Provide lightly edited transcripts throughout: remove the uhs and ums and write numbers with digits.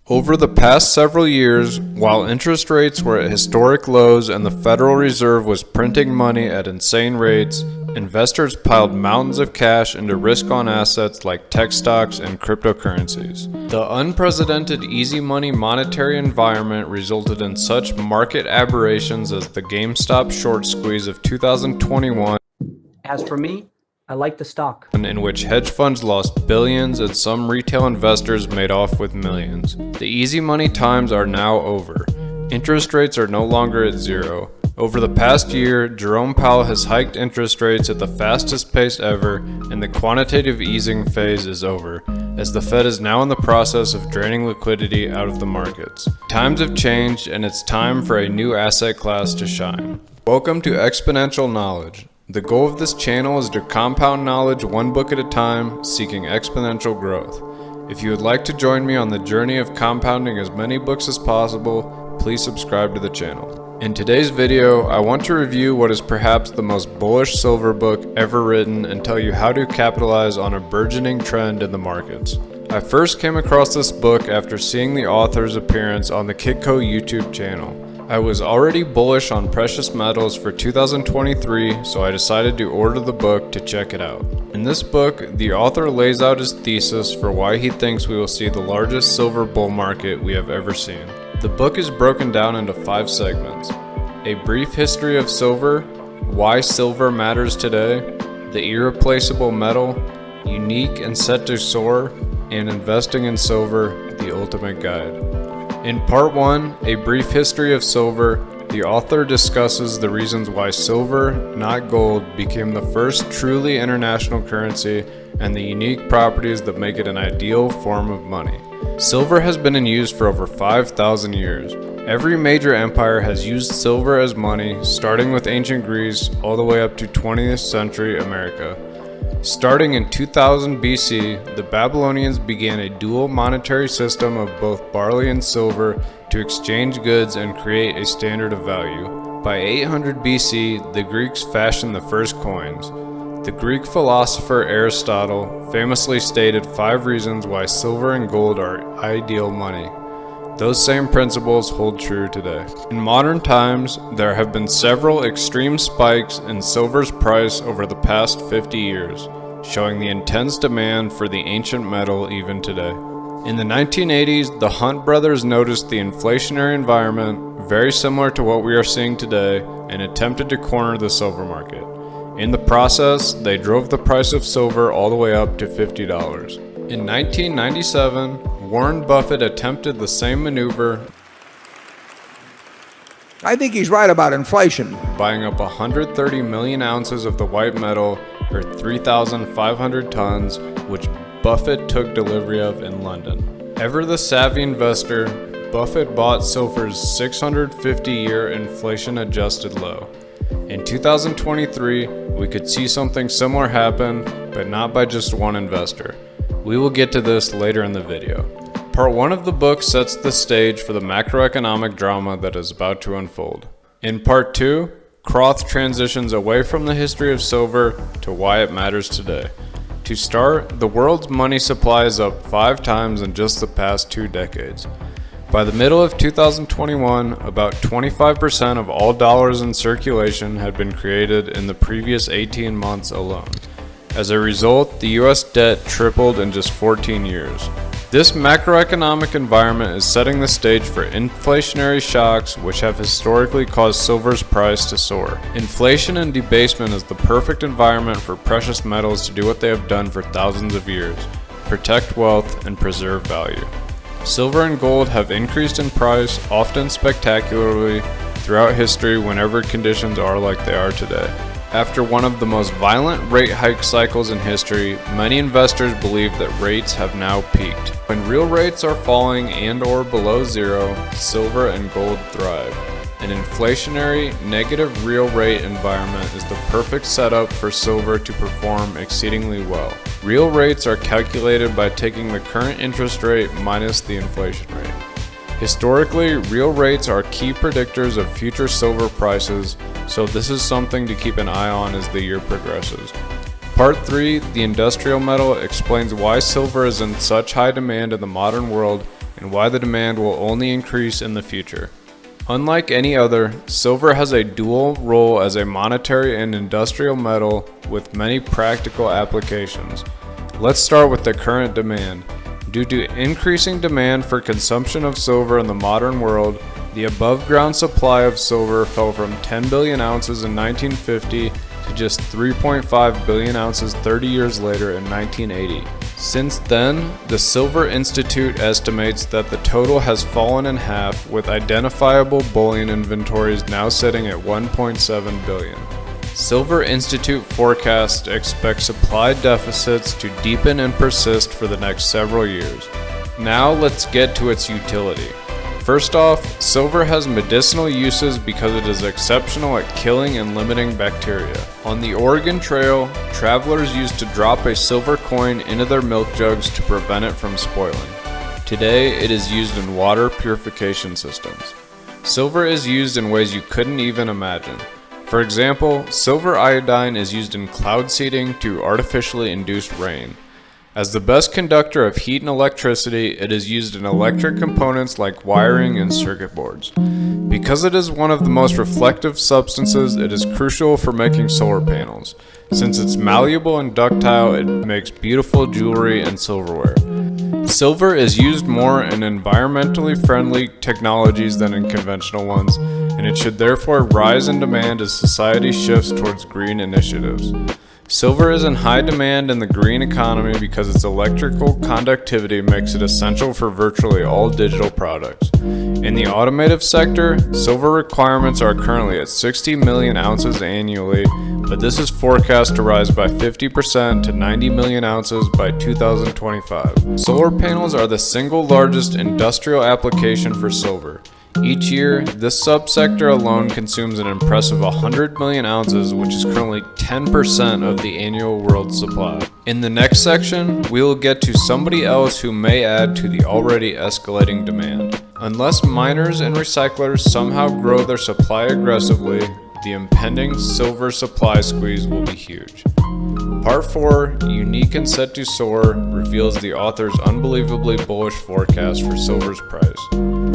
Over the past several years, while interest rates were at historic lows and the Federal Reserve was printing money at insane rates, investors piled mountains of cash into risk-on assets like tech stocks and cryptocurrencies. The unprecedented easy money monetary environment resulted in such market aberrations as the GameStop short squeeze of 2021. As for me, I like the stock. In which hedge funds lost billions and some retail investors made off with millions. The easy money times are now over. Interest rates are no longer at zero. Over the past year, Jerome Powell has hiked interest rates at the fastest pace ever, and the quantitative easing phase is over, as the Fed is now in the process of draining liquidity out of the markets. Times have changed, and it's time for a new asset class to shine. Welcome to Exponential Knowledge. The goal of this channel is to compound knowledge one book at a time, seeking exponential growth. If you would like to join me on the journey of compounding as many books as possible, please subscribe to the channel. In today's video, I want to review what is perhaps the most bullish silver book ever written and tell you how to capitalize on a burgeoning trend in the markets. I first came across this book after seeing the author's appearance on the Kitco YouTube channel. I was already bullish on precious metals for 2023, so I decided to order the book to check it out. In this book, the author lays out his thesis for why he thinks we will see the largest silver bull market we have ever seen. The book is broken down into 5 segments: a brief history of silver, why silver matters today, the irreplaceable metal, unique and set to soar, and investing in silver, the ultimate guide. In part 1, A Brief History of Silver, the author discusses the reasons why silver, not gold, became the first truly international currency and the unique properties that make it an ideal form of money. Silver has been in use for over 5,000 years. Every major empire has used silver as money, starting with ancient Greece all the way up to 20th century America. Starting in 2000 BC, the Babylonians began a dual monetary system of both barley and silver to exchange goods and create a standard of value. By 800 BC, the Greeks fashioned the first coins. The Greek philosopher Aristotle famously stated 5 reasons why silver and gold are ideal money. Those same principles hold true today. In modern times, there have been several extreme spikes in silver's price over the past 50 years, showing the intense demand for the ancient metal even today. In the 1980s, the Hunt brothers noticed the inflationary environment, very similar to what we are seeing today, and attempted to corner the silver market. In the process, they drove the price of silver all the way up to $50. In 1997, Warren Buffett attempted the same maneuver. I think he's right about inflation. Buying up 130 million ounces of the white metal, or 3,500 tons, which Buffett took delivery of in London. Ever the savvy investor, Buffett bought silver's 650-year inflation-adjusted low. In 2023, we could see something similar happen, but not by just one investor. We will get to this later in the video. Part 1 of the book sets the stage for the macroeconomic drama that is about to unfold. In Part 2, Krauth transitions away from the history of silver to why it matters today. To start, the world's money supply is up 5 times in just the past 2 decades. By the middle of 2021, about 25% of all dollars in circulation had been created in the previous 18 months alone. As a result, the US debt tripled in just 14 years. This macroeconomic environment is setting the stage for inflationary shocks, which have historically caused silver's price to soar. Inflation and debasement is the perfect environment for precious metals to do what they have done for thousands of years: protect wealth and preserve value. Silver and gold have increased in price, often spectacularly, throughout history whenever conditions are like they are today. After one of the most violent rate hike cycles in history, many investors believe that rates have now peaked. When real rates are falling and/or below zero, silver and gold thrive. An inflationary, negative real rate environment is the perfect setup for silver to perform exceedingly well. Real rates are calculated by taking the current interest rate minus the inflation rate. Historically, real rates are key predictors of future silver prices, so this is something to keep an eye on as the year progresses. Part 3, the industrial metal, explains why silver is in such high demand in the modern world and why the demand will only increase in the future. Unlike any other, silver has a dual role as a monetary and industrial metal with many practical applications. Let's start with the current demand. Due to increasing demand for consumption of silver in the modern world, the above-ground supply of silver fell from 10 billion ounces in 1950 to just 3.5 billion ounces 30 years later in 1980. Since then, the Silver Institute estimates that the total has fallen in half, with identifiable bullion inventories now sitting at 1.7 billion. Silver Institute forecasts expect supply deficits to deepen and persist for the next several years. Now let's get to its utility. First off, silver has medicinal uses because it is exceptional at killing and limiting bacteria. On the Oregon Trail, travelers used to drop a silver coin into their milk jugs to prevent it from spoiling. Today, it is used in water purification systems. Silver is used in ways you couldn't even imagine. For example, silver iodine is used in cloud seeding to artificially induce rain. As the best conductor of heat and electricity, it is used in electric components like wiring and circuit boards. Because it is one of the most reflective substances, it is crucial for making solar panels. Since it's malleable and ductile, it makes beautiful jewelry and silverware. Silver is used more in environmentally friendly technologies than in conventional ones, and it should therefore rise in demand as society shifts towards green initiatives. Silver is in high demand in the green economy because its electrical conductivity makes it essential for virtually all digital products. In the automotive sector, silver requirements are currently at 60 million ounces annually, but this is forecast to rise by 50% to 90 million ounces by 2025. Solar panels are the single largest industrial application for silver. Each year, this subsector alone consumes an impressive 100 million ounces, which is currently 10% of the annual world supply. In the next section, we will get to somebody else who may add to the already escalating demand. Unless miners and recyclers somehow grow their supply aggressively, the impending silver supply squeeze will be huge. Part 4, Unique and Set to Soar, reveals the author's unbelievably bullish forecast for silver's price.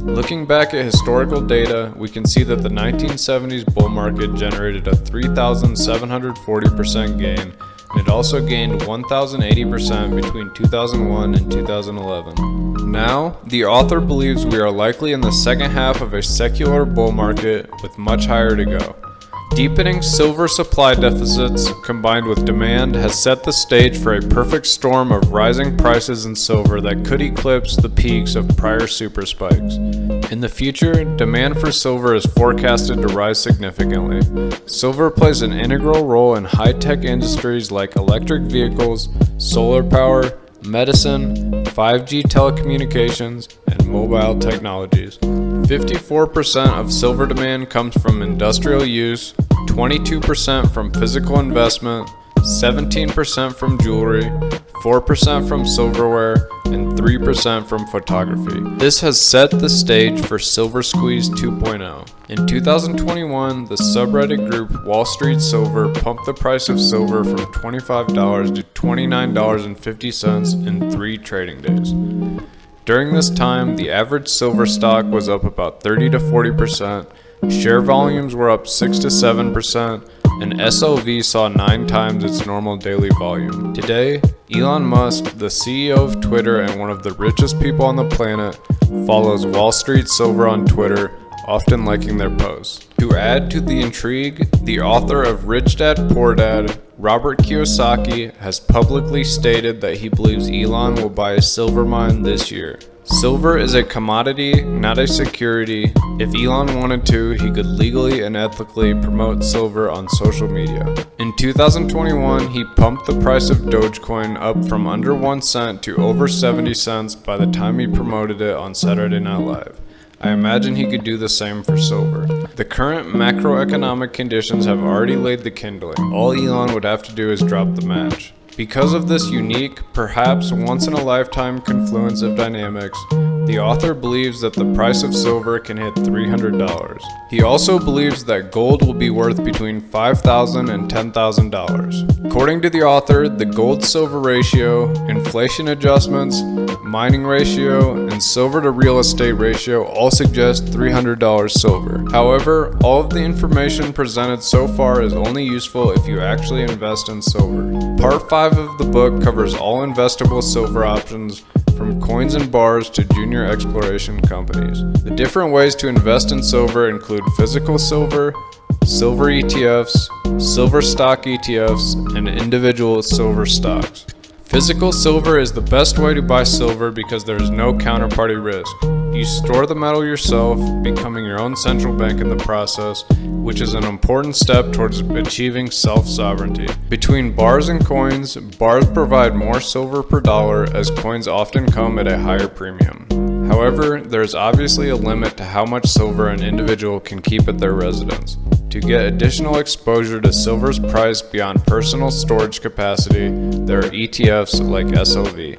Looking back at historical data, we can see that the 1970s bull market generated a 3,740% gain, and it also gained 1,080% between 2001 and 2011. Now, the author believes we are likely in the second half of a secular bull market with much higher to go. Deepening silver supply deficits combined with demand has set the stage for a perfect storm of rising prices in silver that could eclipse the peaks of prior super spikes. In the future, demand for silver is forecasted to rise significantly. Silver plays an integral role in high-tech industries like electric vehicles, solar power, medicine, 5G telecommunications, and mobile technologies. 54% of silver demand comes from industrial use, 22% from physical investment, 17% from jewelry, 4% from silverware, and 3% from photography. This has set the stage for Silver Squeeze 2.0. In 2021, the subreddit group Wall Street Silver pumped the price of silver from $25 to $29.50 in 3 trading days. During this time, the average silver stock was up about 30 to 40%, share volumes were up 6 to 7%, and SLV saw 9 times its normal daily volume. Today, Elon Musk, the CEO of Twitter and one of the richest people on the planet, follows Wall Street Silver on Twitter, often liking their posts. To add to the intrigue, the author of Rich Dad Poor Dad, Robert Kiyosaki, has publicly stated that he believes Elon will buy a silver mine this year. Silver is a commodity, not a security. If Elon wanted to, he could legally and ethically promote silver on social media. In 2021, he pumped the price of Dogecoin up from under 1 cent to over 70 cents by the time he promoted it on Saturday Night Live. I imagine he could do the same for silver. The current macroeconomic conditions have already laid the kindling. All Elon would have to do is drop the match. Because of this unique, perhaps once-in-a-lifetime confluence of dynamics, The author believes that the price of silver can hit $300. He also believes that gold will be worth between $5,000 and $10,000. According to the author, the gold-silver ratio, inflation adjustments, mining ratio, and silver to real estate ratio all suggest $300 silver. However, all of the information presented so far is only useful if you actually invest in silver. Part 5 of the book covers all investable silver options, from coins and bars to junior exploration companies. The different ways to invest in silver include physical silver, silver ETFs, silver stock ETFs, and individual silver stocks. Physical silver is the best way to buy silver because there is no counterparty risk. You store the metal yourself, becoming your own central bank in the process, which is an important step towards achieving self-sovereignty. Between bars and coins, bars provide more silver per dollar as coins often come at a higher premium. However, there is obviously a limit to how much silver an individual can keep at their residence. To get additional exposure to silver's price beyond personal storage capacity, there are ETFs like SLV.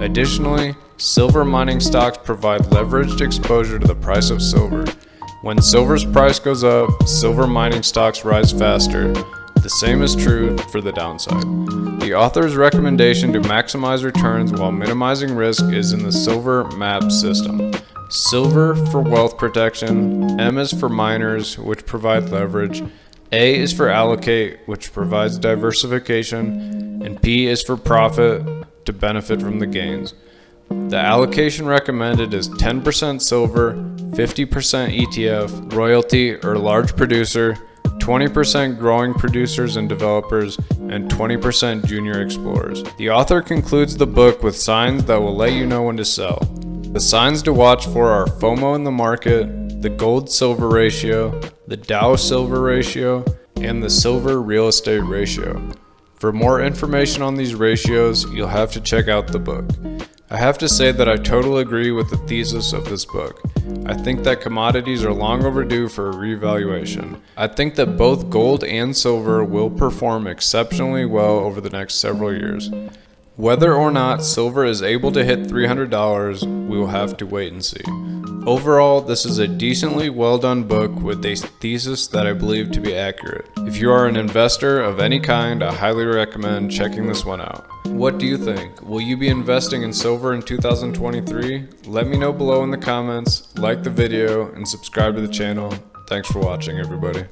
Additionally, silver mining stocks provide leveraged exposure to the price of silver. When silver's price goes up, silver mining stocks rise faster. The same is true for the downside. The author's recommendation to maximize returns while minimizing risk is in the silver MAP system. Silver for wealth protection, M is for miners, which provide leverage, A is for allocate, which provides diversification, and P is for profit, to benefit from the gains. The allocation recommended is 10% silver, 50% ETF, royalty or large producer, 20% growing producers and developers, and 20% junior explorers. The author concludes the book with signs that will let you know when to sell. The signs to watch for are FOMO in the market, the gold-silver ratio, the Dow-silver ratio, and the silver real estate ratio. For more information on these ratios, you'll have to check out the book. I have to say that I totally agree with the thesis of this book. I think that commodities are long overdue for a revaluation. I think that both gold and silver will perform exceptionally well over the next several years. Whether or not silver is able to hit $300, we will have to wait and see. Overall, this is a decently well done book with a thesis that I believe to be accurate. If you are an investor of any kind, I highly recommend checking this one out. What do you think? Will you be investing in silver in 2023? Let me know below in the comments, like the video, and subscribe to the channel. Thanks for watching, everybody.